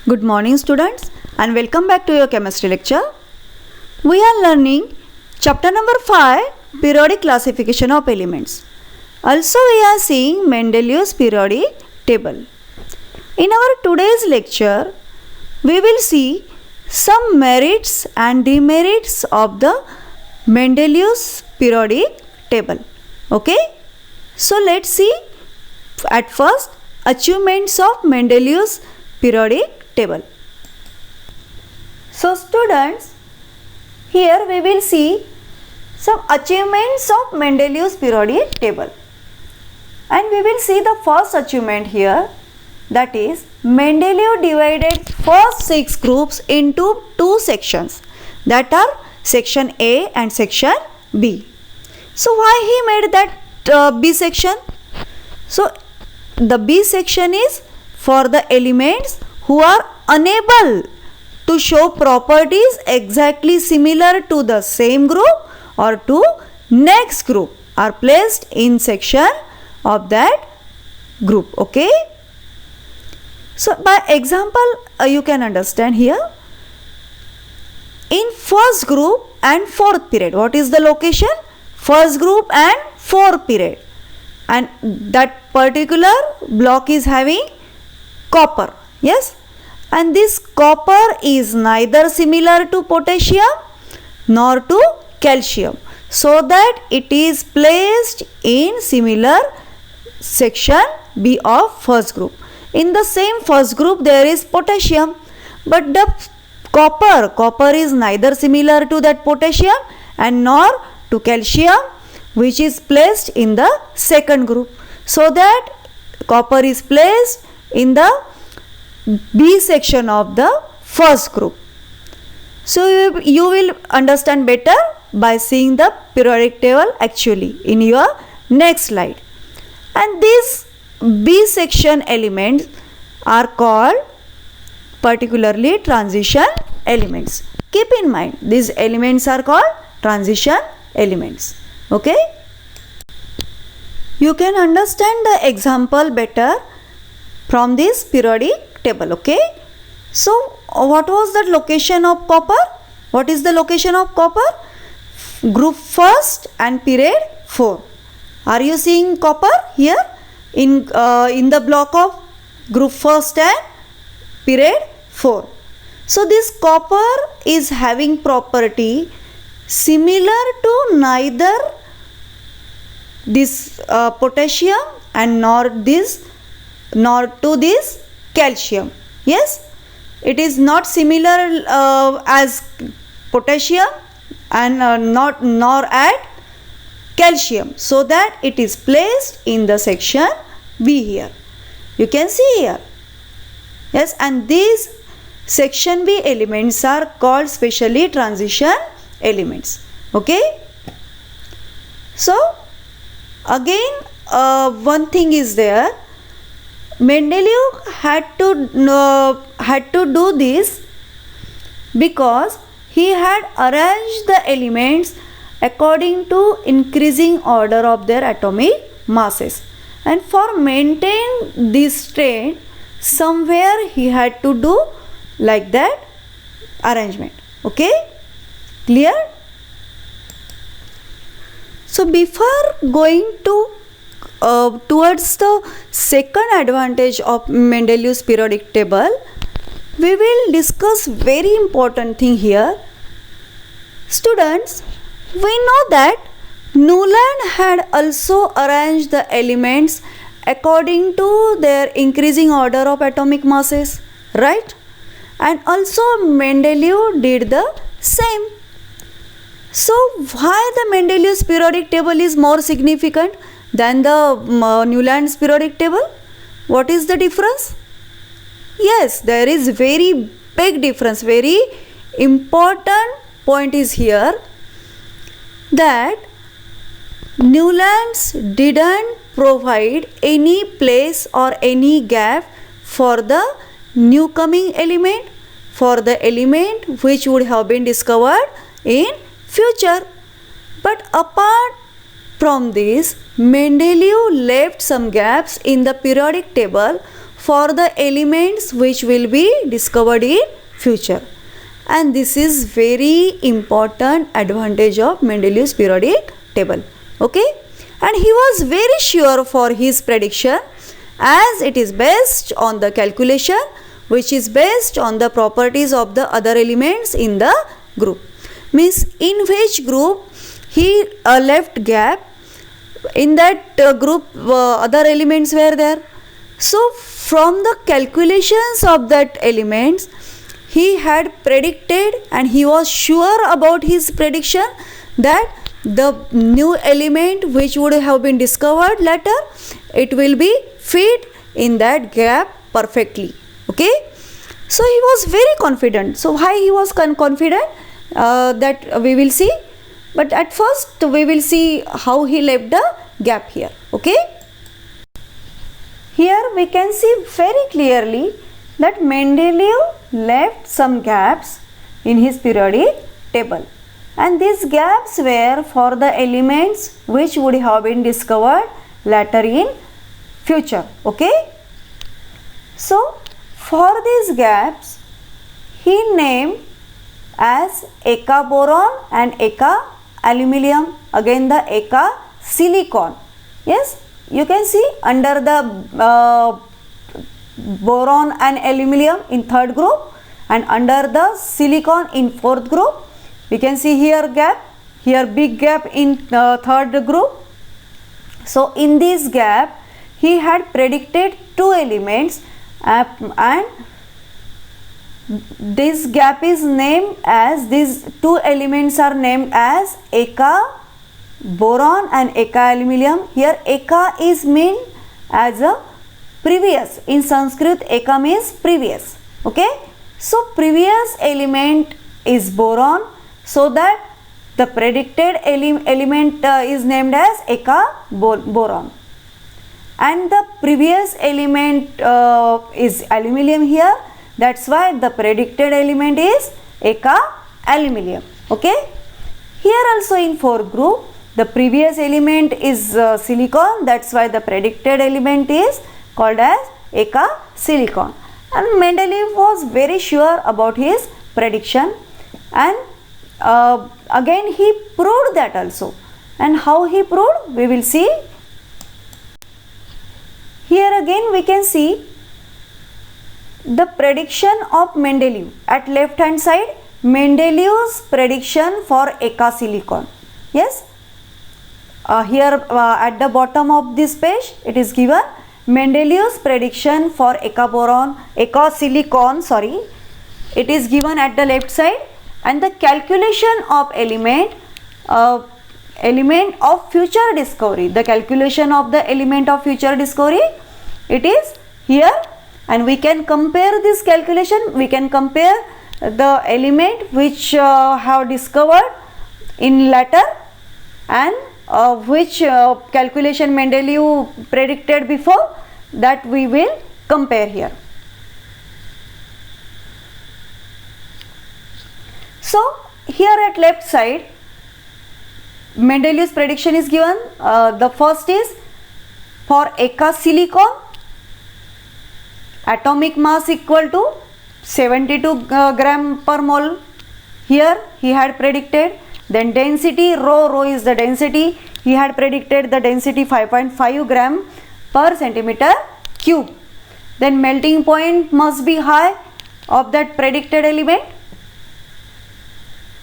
Good morning students and welcome back to your chemistry lecture. We are learning chapter number 5, periodic classification of elements. Also we are seeing Mendeleev's periodic table. In our today's lecture we will see some merits and demerits of the Mendeleev's periodic table. Okay? So let's see at first achievements of Mendeleev's periodic table. So students, here we will see some achievements of Mendeleev's periodic table, and we will see the first achievement here, that is Mendeleev divided first 6 groups into 2 sections, that are section A and section B. So why he made that B section? So the B section is for the elements who are unable to show properties exactly similar to the same group or to next group are placed in section of that group. Okay. So by example you can understand here. In first group and fourth period, what is the location? First group and fourth period, and that particular block is having copper. Yes, and this copper is neither similar to potassium nor to calcium, so that it is placed in similar section B of first group. In the same first group there is potassium, but the copper is neither similar to that potassium and nor to calcium, which is placed in the second group, so that copper is placed in the B section of the first group. So you will understand better by seeing the periodic table actually in your next slide. And these B section elements are called particularly transition elements. Keep in mind, these elements are called transition elements. Okay? You can understand the example better from this periodic table. Okay, so what was the location of copper? What is the location of copper? Group first and period 4. Are you seeing copper here in the block of group first and period 4? So this copper is having property similar to neither this potassium and nor to this calcium. Yes, it is not similar as potassium and nor at calcium, so that it is placed in the section B here. You can see here. Yes, and these section B elements are called specially transition elements. Okay. So again one thing is there. Mendeleev had to do this because he had arranged the elements according to increasing order of their atomic masses, and for maintain this trend somewhere he had to do like that arrangement. Okay, clear? So before going to towards the second advantage of Mendeleev's periodic table, we will discuss very important thing here. Students, we know that Newland had also arranged the elements according to their increasing order of atomic masses, right? And also Mendeleev did the same. So why the Mendeleev's periodic table is more significant than the Newland's periodic table? What is the difference? Yes, there is very big difference. Very important point is here that Newland's didn't provide any place or any gap for the new coming element, for the element which would have been discovered in future. But apart from this, Mendeleev left some gaps in the periodic table for the elements which will be discovered in future. And this is very important advantage of Mendeleev's periodic table. Okay, and he was very sure for his prediction, as it is based on the calculation which is based on the properties of the other elements in the group. Means in which group he left gap, in that group other elements were there. So from the calculations of that elements, he had predicted and he was sure about his prediction that the new element which would have been discovered later, it will be fit in that gap perfectly. Okay, so he was very confident. So why he was confident, that we will see, but at first we will see how he left the gap here. Okay, here we can see very clearly that Mendeleev left some gaps in his periodic table, and these gaps were for the elements which would have been discovered later in future. Okay, so for these gaps he named as Eka boron and Eka aluminium, again the Eka silicon. Yes, you can see under the boron and aluminium in third group and under the silicon in fourth group. We can see here gap, here big gap in third group. So in this gap he had predicted two elements, and this gap is named as, these two elements are named as Eka boron and Eka aluminium. Here Eka is meant as a previous. In Sanskrit Eka means previous. Okay, so previous element is boron, so that the predicted element is named as Eka boron, and the previous element is aluminium here, that's why the predicted element is Eka aluminium. Okay, here also in fourth group the previous element is silicon, that's why the predicted element is called as Eka silicon. And Mendeleev was very sure about his prediction, and again he proved that also. And how he proved, we will see. Here again we can see the prediction of Mendeleev. At left hand side, Mendeleev's prediction for Eka silicon. Yes, here at the bottom of this page it is given Mendeleev's prediction for Eka boron, Eka silicon, sorry, it is given at the left side, and the calculation of element of future discovery, the calculation of the element of future discovery, it is here, and we can compare this calculation, we can compare the element which have discovered in later and which calculation Mendeleev predicted before, that we will compare here. So here at left side Mendeleev's prediction is given. The first is for Eka silicon, atomic mass equal to 72 gram per mole, here he had predicted. Then density, rho is the density, he had predicted the density 5.5 gram per centimeter cube. Then melting point must be high of that predicted element.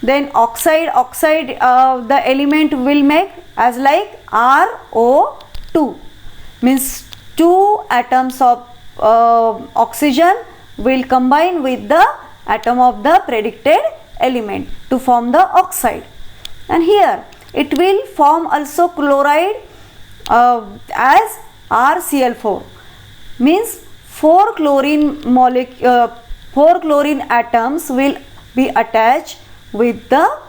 Then oxide the element will make as like RO2, means two atoms of oxygen will combine with the atom of the predicted element to form the oxide. And here it will form also chloride as RCl4, means 4 chlorine atoms will be attached with the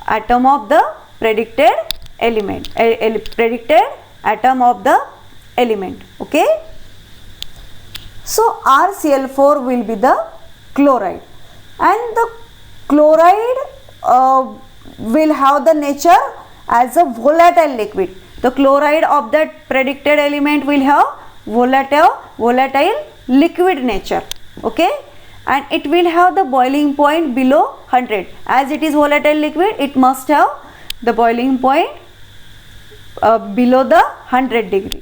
atom of the predicted element, predicted atom of the element. Okay, so RCl4 will be the chloride, and the chloride will have the nature as a volatile liquid. The chloride of that predicted element will have volatile liquid nature, okay, and it will have the boiling point below 100. As it is volatile liquid, it must have the boiling point below the 100 degree,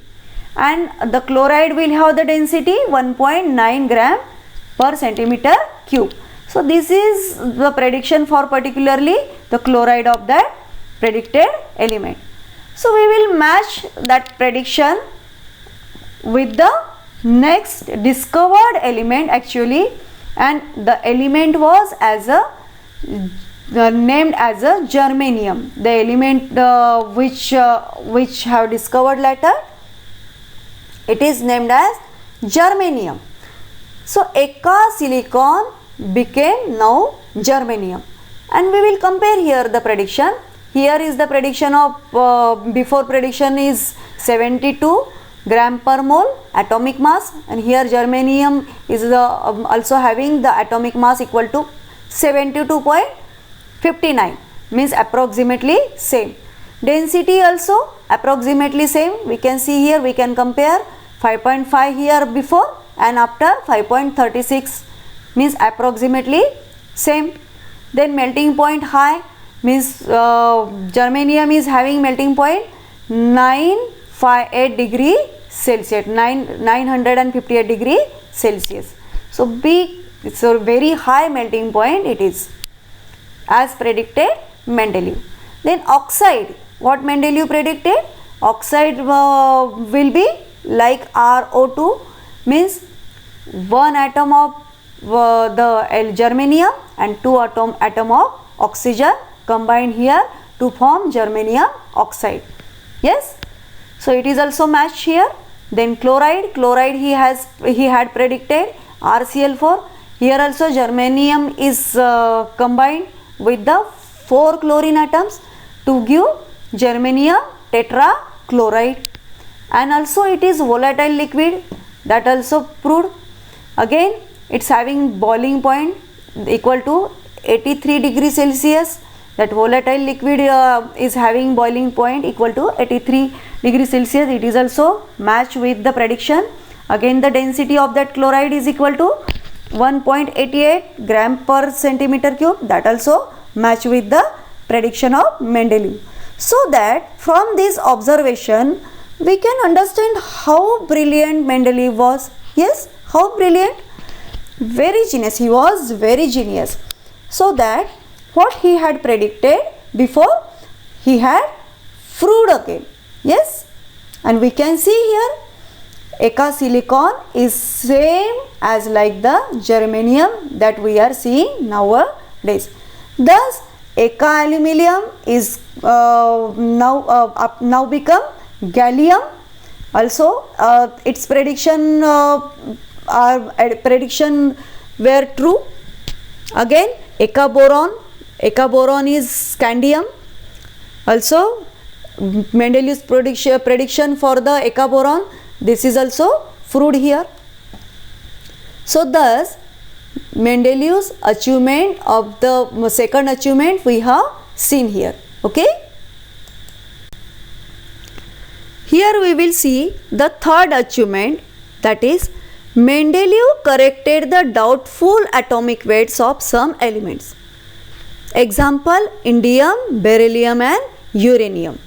and the chloride will have the density 1.9 gram per centimeter cube. So this is the prediction for particularly the chloride of that predicted element. So we will match that prediction with the next discovered element actually, and the element was as a named as a germanium. The element which have discovered later, it is named as germanium. So Eka silicon became now germanium, and we will compare here the prediction. Here is the prediction of before prediction is 72 gram per mole atomic mass, and here germanium is the also having the atomic mass equal to 72.59, means approximately same. Density also approximately same. We can see here, we can compare 5.5 here before and after 5.36, means approximately same. Then melting point high, means germanium is having melting point 958 degree Celsius, 958 degree Celsius. So it's a very high melting point it is, as predicted Mendeleev. Then oxide, what Mendeleev predicted? Oxide will be like RO2, means one atom of the germanium and two atom of oxygen combined here to form germanium oxide. Yes, so it is also matched here. Then chloride he had predicted RCl4. Here also germanium is combined with the 4 chlorine atoms to give germanium tetrachloride, and also it is volatile liquid, that also proved. Again it's having boiling point equal to 83 degrees Celsius. That volatile liquid is having boiling point equal to 83 degrees Celsius. It is also matched with the prediction. Again the density of that chloride is equal to 1.88 gram per centimeter cube. That also matched with the prediction of Mendeleev. So that from this observation we can understand how brilliant Mendeleev was. Yes, how brilliant, very genius, he was very genius. So that what he had predicted before, he had proved again. Yes, and we can see here Eka silicon is same as like the germanium that we are seeing nowadays. Thus Eka aluminium is now become gallium. Also its prediction were true. Again Eka boron is scandium. Also Mendeleev's prediction for the Eka boron, this is also proved here. So thus Mendeleev's achievement of the second achievement we have seen here. Okay. Here we will see the third achievement, that is Mendeleev corrected the doubtful atomic weights of some elements. Example, indium, beryllium and uranium.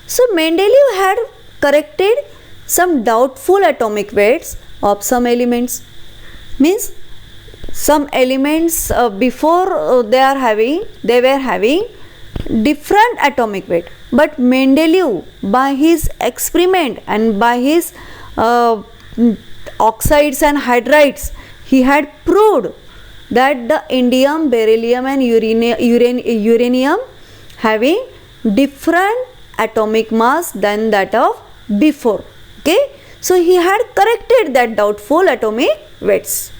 So Mendeleev had corrected some doubtful atomic weights of some elements. Means some elements before they were having different atomic weight, but Mendeleev by his experiment and by his oxides and hydrides, he had proved that the indium, beryllium and uranium having different atomic mass than that of before. Okay, so he had corrected that doubtful atomic weights.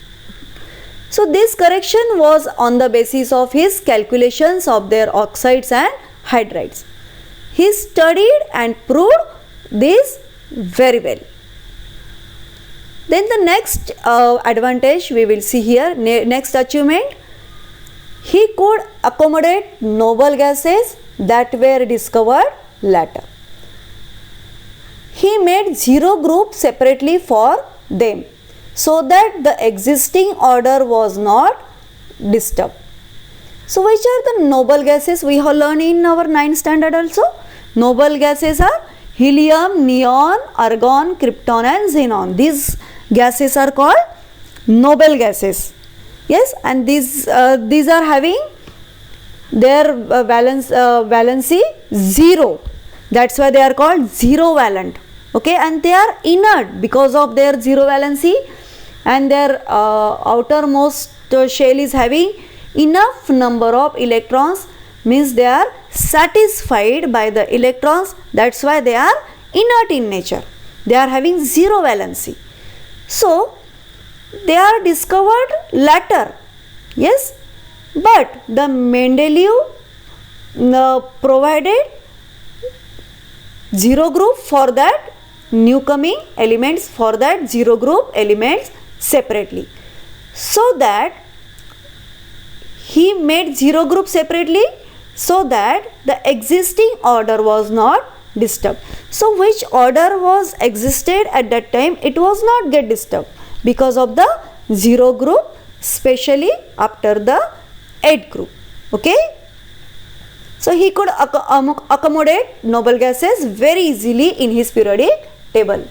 So this correction was on the basis of his calculations of their oxides and hydrides. He studied and proved this very well. Then the next advantage we will see here, next achievement, he could accommodate noble gases that were discovered later. He made 0 group separately for them. so that the existing order was not disturbed. So which are the noble gases? We have learned in our 9th standard also. Noble gases are helium, neon, argon, krypton and xenon. These gases are called noble gases. Yes, and these are having their valency 0. That's why they are called zero valent. Okay, and they are inert because of their zero valency, and their outermost shell is having enough number of electrons, means they are satisfied by the electrons. That's why they are inert in nature. They are having zero valency. So they are discovered later. Yes, but the Mendeleev provided zero group for that new coming elements, for that zero group elements separately, so that he made zero group separately so that the existing order was not disturbed. So which order was existed at that time, it was not get disturbed because of the zero group, especially after the 8th group. Okay, so he could accommodate noble gases very easily in his periodic table.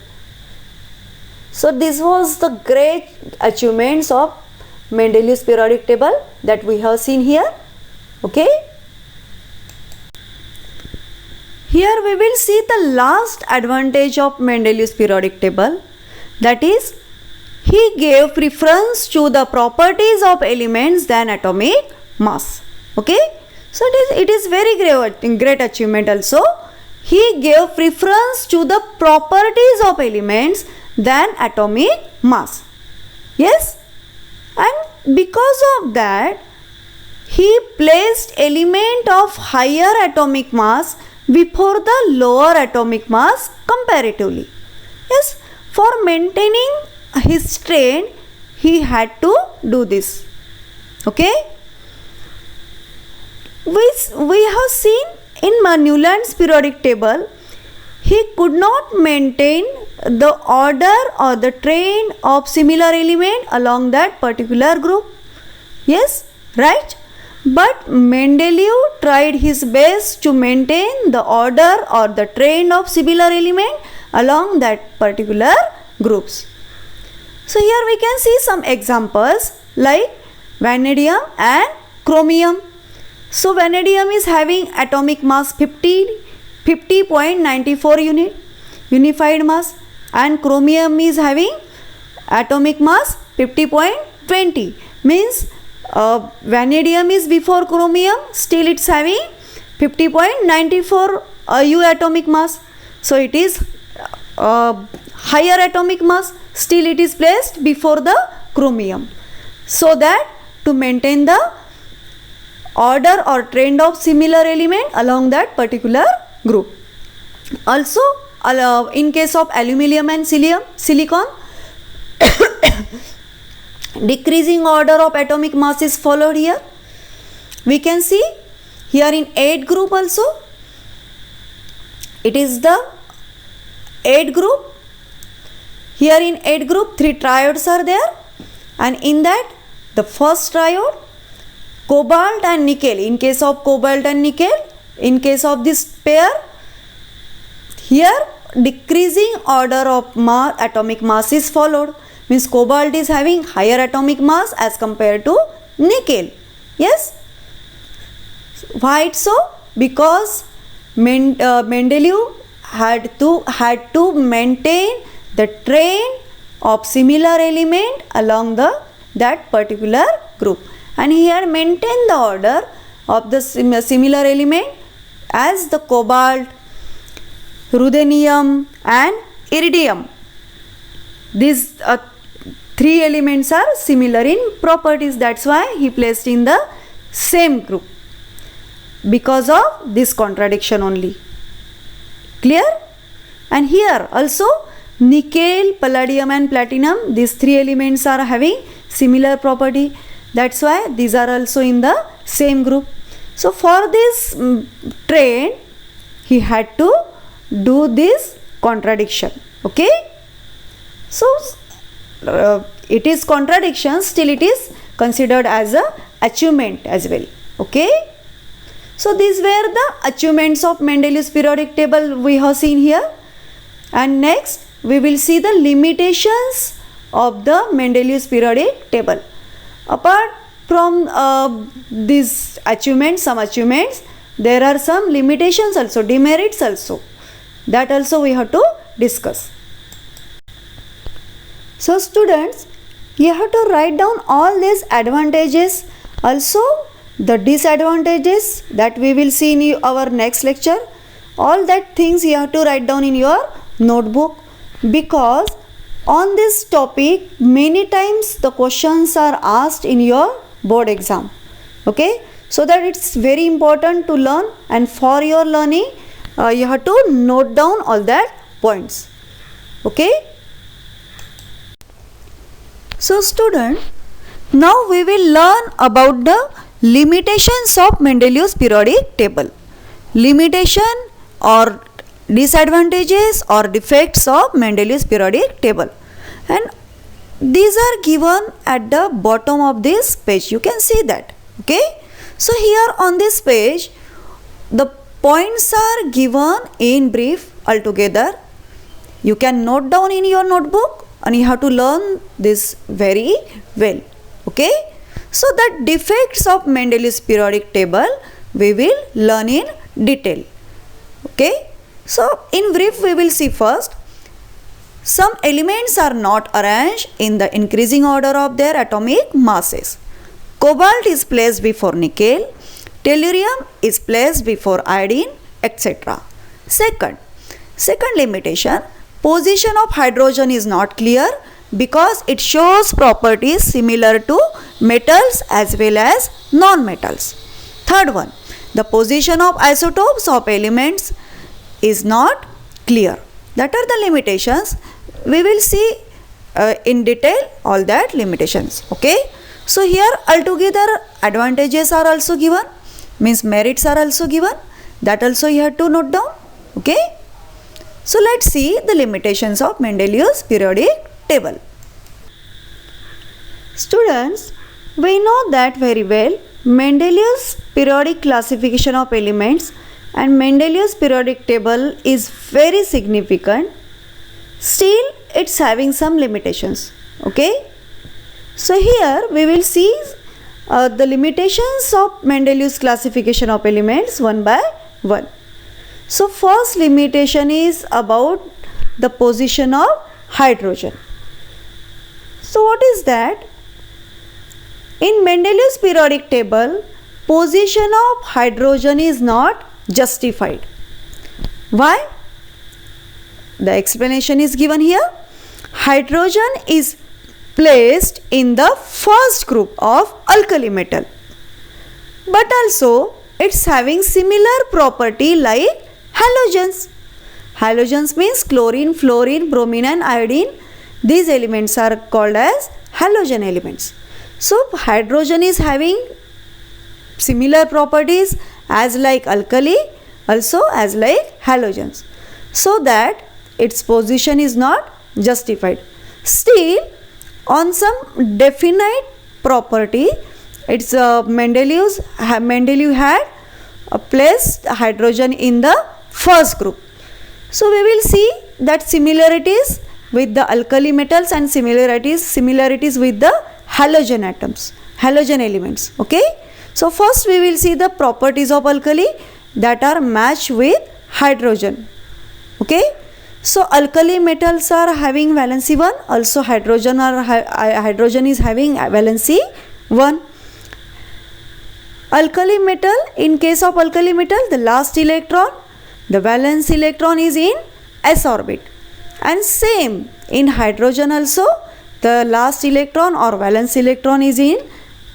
So this was the great achievements of Mendeleev's periodic table that we have seen here. Okay, here we will see the last advantage of Mendeleev's periodic table, that is, he gave preference to the properties of elements than atomic mass. Okay, so it is very great achievement also. He gave preference to the properties of elements than atomic mass. Yes, and because of that he placed element of higher atomic mass before the lower atomic mass comparatively. Yes, for maintaining his strain he had to do this. Okay, we have seen in Newland's periodic table, he could not maintain the order or the train of similar element along that particular group. Yes, right? But Mendeleev tried his best to maintain the order or the train of similar element along that particular groups. So here we can see some examples like vanadium and chromium. So vanadium is having atomic mass 50.94 unit unified mass, and chromium is having atomic mass 50.20, means vanadium is before chromium, still it's having 50.94 U atomic mass. So it is higher atomic mass, still it is placed before the chromium, so that to maintain the order or trend of similar element along that particular group. Also in case of aluminum and silicon decreasing order of atomic mass is followed here. We can see here in 8th group also, it is the 8th group. Here in 8th group 3 triodes are there, and in that the first triode cobalt and nickel. In case of cobalt and nickel, in case of this pair, here decreasing order of atomic mass is followed, means cobalt is having higher atomic mass as compared to nickel. Yes, why so? Because Mendeleev had to maintain the train of similar element along that particular group, and he had maintained the order of the similar element as the cobalt, ruthenium and iridium. These 3 elements are similar in properties, that's why he placed in the same group, because of this contradiction only. Clear? And here also nickel, palladium and platinum, these 3 elements are having similar property, that's why these are also in the same group. So for this train he had to do this contradiction. Okay, so it is contradiction, still it is considered as a achievement as well. Okay, so these were the achievements of Mendeleev's periodic table we have seen here. And next we will see the limitations of the Mendeleev's periodic table. Apart from these achievements, some achievements, there are some limitations also, demerits also, that also we have to discuss. So students, you have to write down all these advantages, also the disadvantages that we will see in our next lecture. All that things you have to write down in your notebook, because on this topic many times the questions are asked in your board exam. Okay, so that it's very important to learn, and for your learning you have to note down all that points. Okay, so student, now we will learn about the limitations of Mendeleev's periodic table. Limitation or disadvantages or defects of Mendeleev's periodic table, and these are given at the bottom of this page. You can see that. Okay, so here on this page the points are given in brief altogether. You can note down in your notebook and you have to learn this very well. Okay, so the defects of Mendeleev's periodic table we will learn in detail. Okay, so in brief we will see first, some elements are not arranged in the increasing order of their atomic masses. Cobalt is placed before nickel, tellurium is placed before iodine, etc. Second limitation, position of hydrogen is not clear because it shows properties similar to metals as well as non-metals. Third one, the position of isotopes of elements is not clear. That are the limitations. We will see in detail all that limitations. Okay, so here altogether advantages are also given, means merits are also given, that also you have to note down. Okay, so let's see the limitations of Mendeleev's periodic table. Students, we know that very well Mendeleev's periodic classification of elements and Mendeleev's periodic table is very significant. Still it's having some limitations. Okay, so here we will see the limitations of Mendeleev's classification of elements one by one. So first limitation is about the position of hydrogen. So what is that? In Mendeleev's periodic table, position of hydrogen is not justified. Why? The explanation is given here. Hydrogen is placed in the first group of alkali metal, but also it's having similar property like halogens. Halogens means chlorine, fluorine, bromine and iodine. These elements are called as halogen elements. So hydrogen is having similar properties as like alkali, also as like halogens, so that its position is not justified. Still, on some definite property, it's Mendeleev had placed hydrogen in the first group. So we will see that similarities with the alkali metals and similarities with the halogen atoms, halogen elements. Okay, so first we will see the properties of alkali that are matched with hydrogen. Okay, so alkali metals are having valency 1, also hydrogen is having valency 1. Alkali metal, in case of alkali metal, the last electron, the valence electron is in s orbit, and same in hydrogen also, the last electron or valence electron is in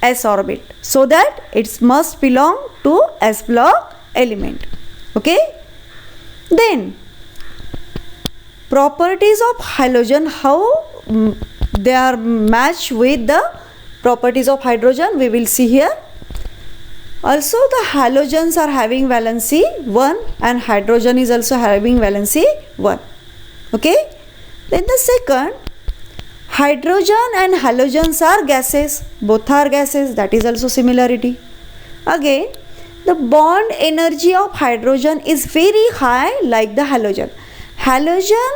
s orbit, so that it must belong to s block element. Okay, then properties of halogen, how they are matched with the properties of hydrogen, we will see here. Also the halogens are having valency 1 and hydrogen is also having valency 1. Okay, then the second, hydrogen and halogens are gases, both are gases, that is also similarity. Again, the bond energy of hydrogen is very high like the halogen. Halogen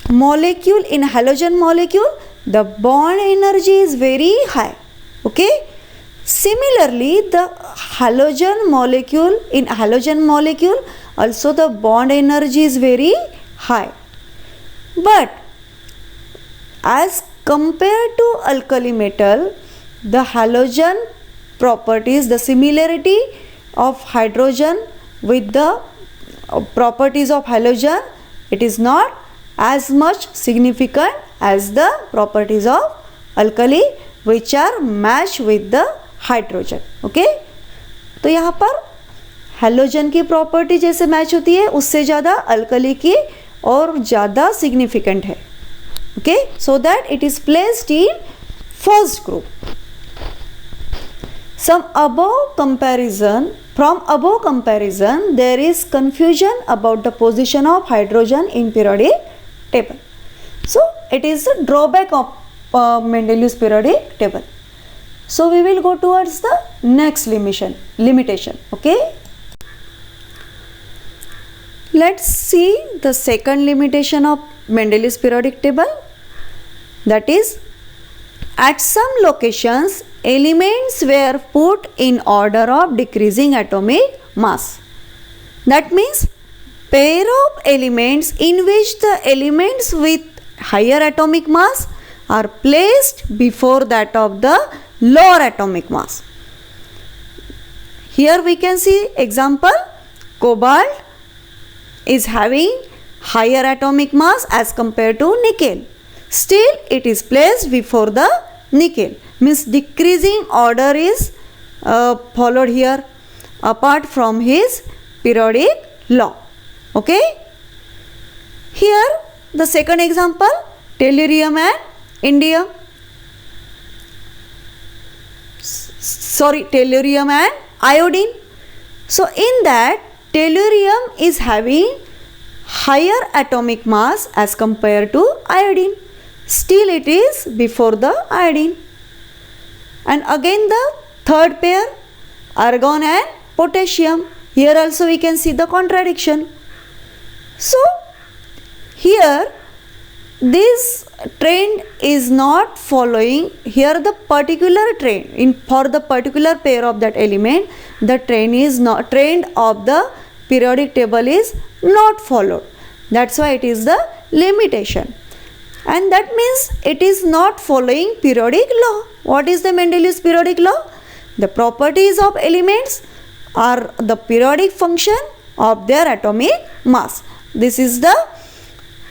molecule, in halogen molecule, the bond energy is very high. Okay. Similarly, the halogen molecule, in halogen molecule also the bond energy is very high. But as compared to alkali metal, the halogen properties, the similarity of hydrogen with the properties of halogen, it is not as much significant as the properties of alkali which are matched with the hydrogen. Okay, तो यहाँ पर halogen की property जैसे match होती है उससे ज़्यादा alkali की और ज़्यादा सिग्निफिकेंट है. Okay, so that it is placed in first group. From above comparison, there is confusion about the position of hydrogen in periodic table. So it is a drawback of Mendeleev's periodic table. So we will go towards the next limitation. Okay. Let's see the second limitation of Mendeleev's periodic table. That is, at some locations, elements were put in order of decreasing atomic mass. That means, pair of elements in which the elements with higher atomic mass are placed before that of the lower atomic mass. Here we can see example, cobalt is having higher atomic mass as compared to nickel. Still it is placed before the nickel. Means decreasing order is followed here apart from his periodic law. Okay. Here the second example, tellurium and indium. Tellurium and iodine. So in that, tellurium is having higher atomic mass as compared to iodine. Still it is before the iodine. And again the third pair, argon and potassium. Here also we can see the contradiction. So here this trend is not following. Here the particular trend for the particular pair of that element, the trend of the periodic table is not followed. That's why it is the limitation. And that means it is not following periodic law. What is the Mendeleev's periodic law? The properties of elements are the periodic function of their atomic mass. This is the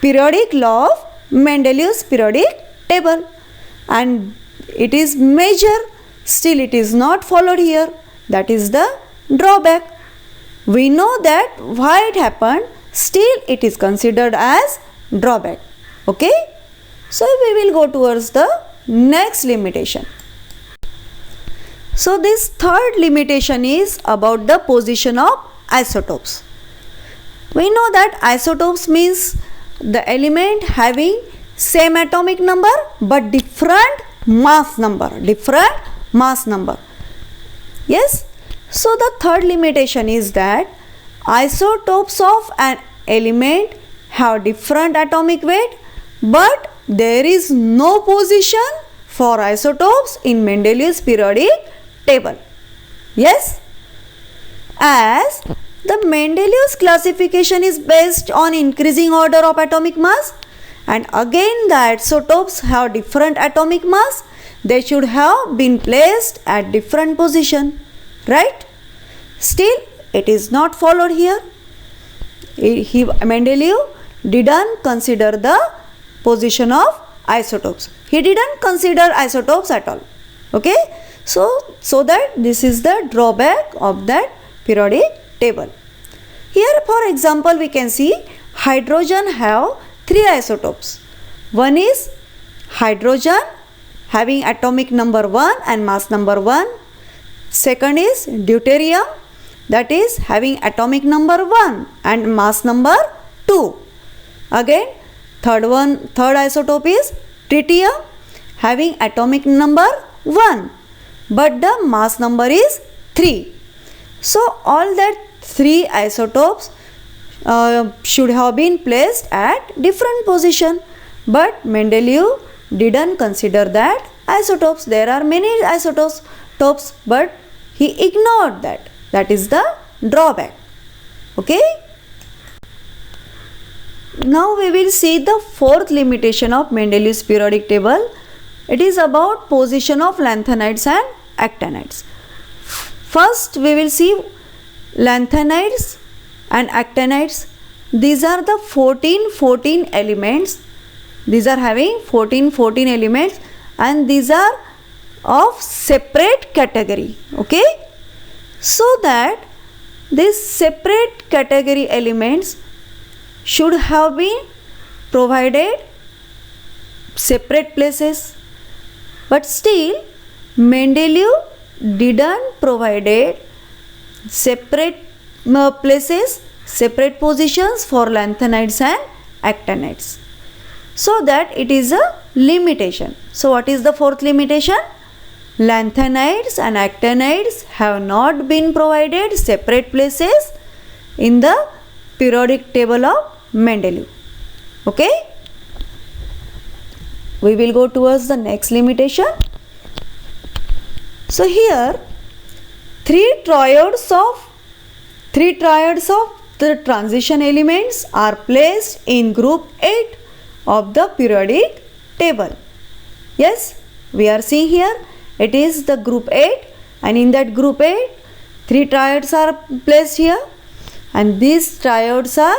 periodic law of Mendeleev's periodic table, and it is major. Still it is not followed here. That is the drawback. We know that why it happened, still it is considered as drawback. Okay. So we will go towards the next limitation. So this third limitation is about the position of isotopes. We know that isotopes means the element having same atomic number but different mass number. Yes. So the third limitation is that isotopes of an element have different atomic weight, but there is no position for isotopes in Mendeleev's periodic table. Yes. As the Mendeleev's classification is based on increasing order of atomic mass, and again the isotopes have different atomic mass, they should have been placed at different position, right? Still it is not followed here. Mendeleev didn't consider the position of isotopes. He didn't consider isotopes at all. Okay. So that this is the drawback of that periodic table. Here for example we can see hydrogen have 3 isotopes. One is hydrogen having atomic number 1 and mass number 1. Second is deuterium, that is having atomic number 1 and mass number 2. Again third isotope is tritium having atomic number 1, but the mass number is 3. So all that 3 isotopes should have been placed at different position, but Mendeleev didn't consider that isotopes. There are many isotopes, but he ignored that. That is the drawback. Okay. Now we will see the fourth limitation of Mendeleev's periodic table. It is about position of lanthanides and actinides. First we will see lanthanides and actinides. These are the 14 elements. These are having 14 elements, and these are of separate category. Okay. So that these separate category elements should have been provided separate places, but still Mendeleev didn't provided separate places, separate positions for lanthanides and actinides, so that it is a limitation. So what is the fourth limitation? Lanthanides and actinides have not been provided separate places in the periodic table of Mendeleev. Okay. We will go towards the next limitation. So here three triads of the transition elements are placed in group 8 of the periodic table. Yes, we are seeing here it is the group 8, and in that group 8 three triads are placed here, and these triads are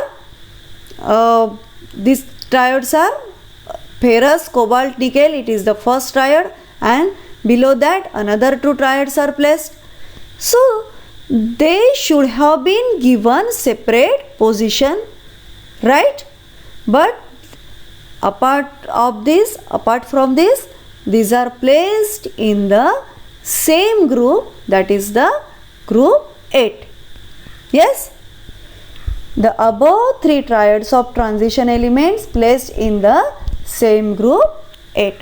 ferrous, cobalt, nickel. It is the first triad, and below that another 2 triads are placed. So they should have been given separate position, right? But apart from this, these are placed in the same group, that is the group 8. Yes, the above 3 triads of transition elements placed in the same group 8.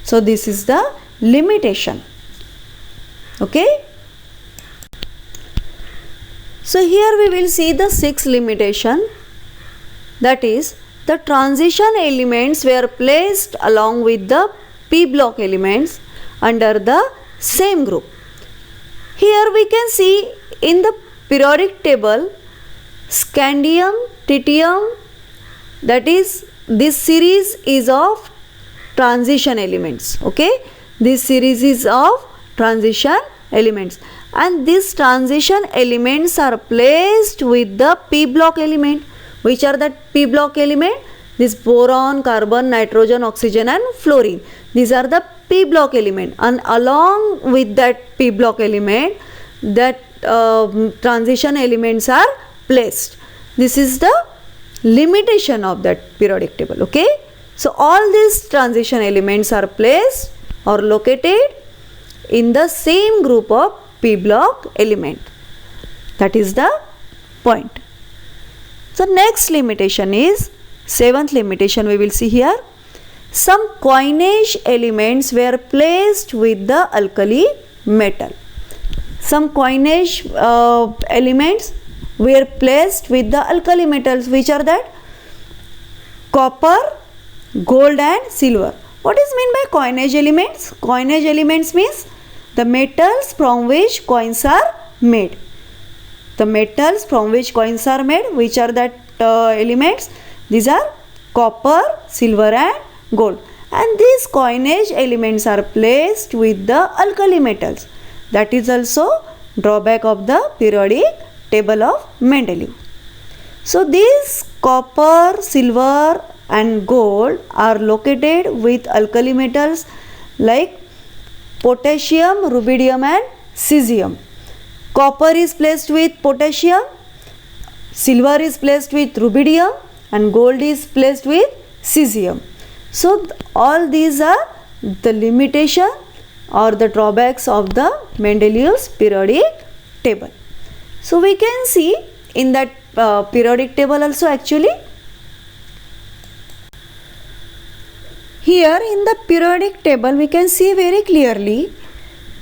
So this is the limitation. Okay. So here we will see the 6th limitation, that is the transition elements were placed along with the p block elements under the same group. Here we can see in the periodic table scandium, tritium, that is this series is of transition elements. Okay, this series is of transition elements, and these transition elements are placed with the p block element. Which are the p block element? This boron, carbon, nitrogen, oxygen and fluorine. These are the p block element, and along with that p block element, that transition elements are placed. This is the limitation of that periodic table. Okay, so all these transition elements are placed or located in the same group of p block element. That is the point. So next limitation is 7th limitation. We will see here some coinage elements were placed with the alkali metal. Some coinage elements were placed with the alkali metals. Which are that? Copper, gold and silver. What is meant by coinage elements? Coinage elements means the metals from which coins are made. The metals from which coins are made, which are that elements? These are copper, silver and gold, and these coinage elements are placed with the alkali metals. That is also drawback of the periodic table of Mendeleev. So these copper, silver and gold are located with alkali metals like potassium, rubidium and cesium. Copper is placed with potassium, silver is placed with rubidium and gold is placed with cesium. So all these are the limitation or the drawbacks of the Mendeleev's periodic table. So we can see in that periodic table also actually. Here in the periodic table we can see very clearly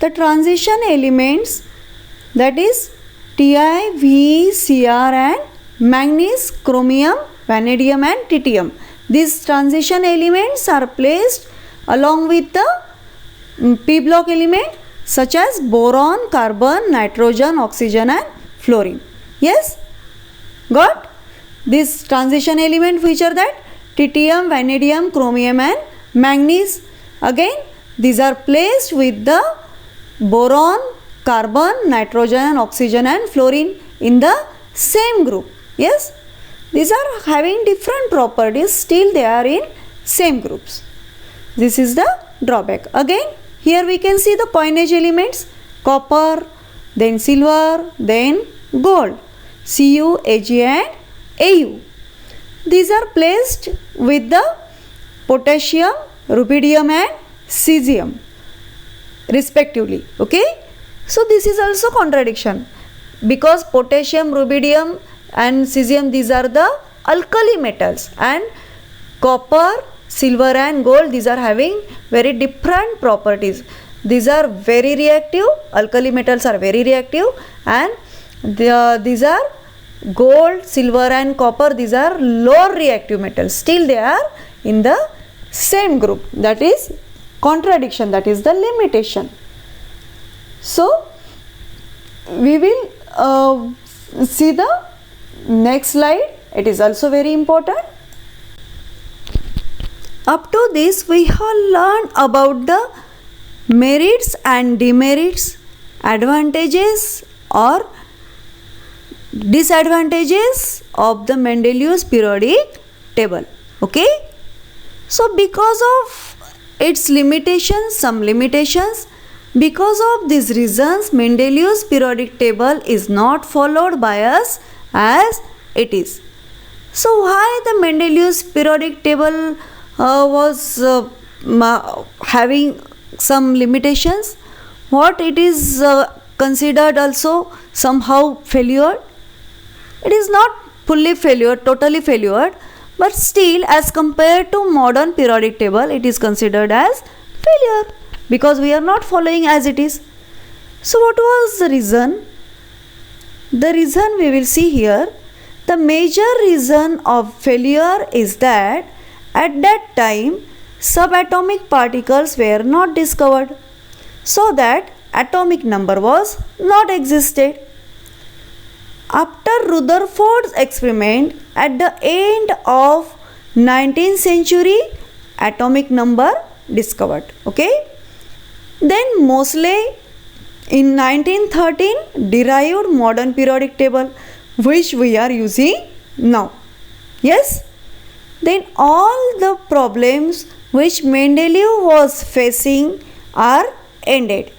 the transition elements, that is Ti, V, Cr and manganese, chromium, vanadium and tritium. These transition elements are placed along with the p block element such as boron, carbon, nitrogen, oxygen and fluorine. Yes, got? This transition element feature that tritium, vanadium, chromium and manganese. Again these are placed with the boron, carbon, nitrogen, oxygen and fluorine in the same group. Yes, these are having different properties, still they are in same groups. This is the drawback. Again here we can see the coinage elements, copper, then silver, then gold, Cu, Ag and Au. These are placed with the potassium, rubidium and cesium respectively. Okay, so this is also contradiction, because potassium, rubidium and cesium, these are the alkali metals, and copper, silver and gold, these are having very different properties. These are very reactive, alkali metals are very reactive, and these are gold, silver and copper, these are low reactive metals, still they are in the same group. That is contradiction, that is the limitation. So we will see the next slide, it is also very important. Up to this we have learned about the merits and demerits, advantages or disadvantages of the Mendeleev's periodic table. Okay, so because of its limitations, some limitations, because of these reasons Mendeleev's periodic table is not followed by us as it is. So why the Mendeleev's periodic table was having some limitations? What it is considered also somehow failure? It is not fully failure, totally failure, but still as compared to modern periodic table it is considered as failure, because we are not following as it is. So what was the reason? The reason we will see here. The major reason of failure is that at that time subatomic particles were not discovered, so that atomic number was not existed. After Rutherford's experiment at the end of 19th century, atomic number discovered. Okay, then Moseley in 1913 derived modern periodic table which we are using now. Yes, then all the problems which Mendeleev was facing are ended.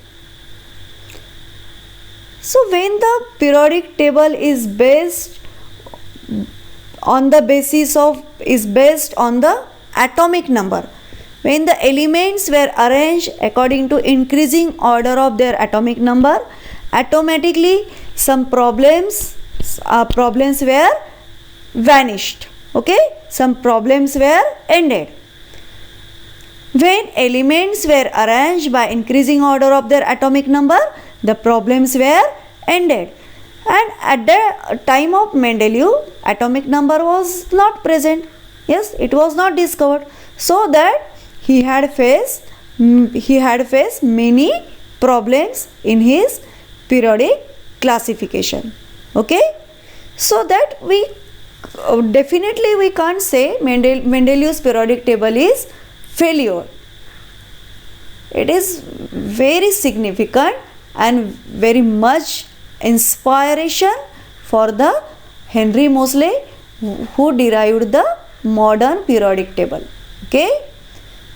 So when the periodic table is based on the atomic number, when the elements were arranged according to increasing order of their atomic number, automatically some problems were vanished. Okay, some problems were ended. When elements were arranged by increasing order of their atomic number, the problems were ended. And at the time of Mendeleev, atomic number was not present. Yes, it was not discovered, so that he had faced many problems in his periodic classification. Okay, so that we definitely we can't say Mendeleev's periodic table is failure. It is very significant and very much inspiration for the Henry Moseley who derived the modern periodic table. Okay,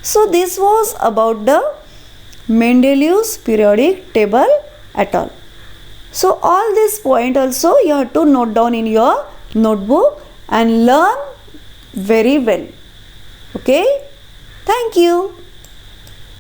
so this was about the Mendeleev's periodic table at all. So all this point also you have to note down in your notebook and learn very well. Okay, thank you.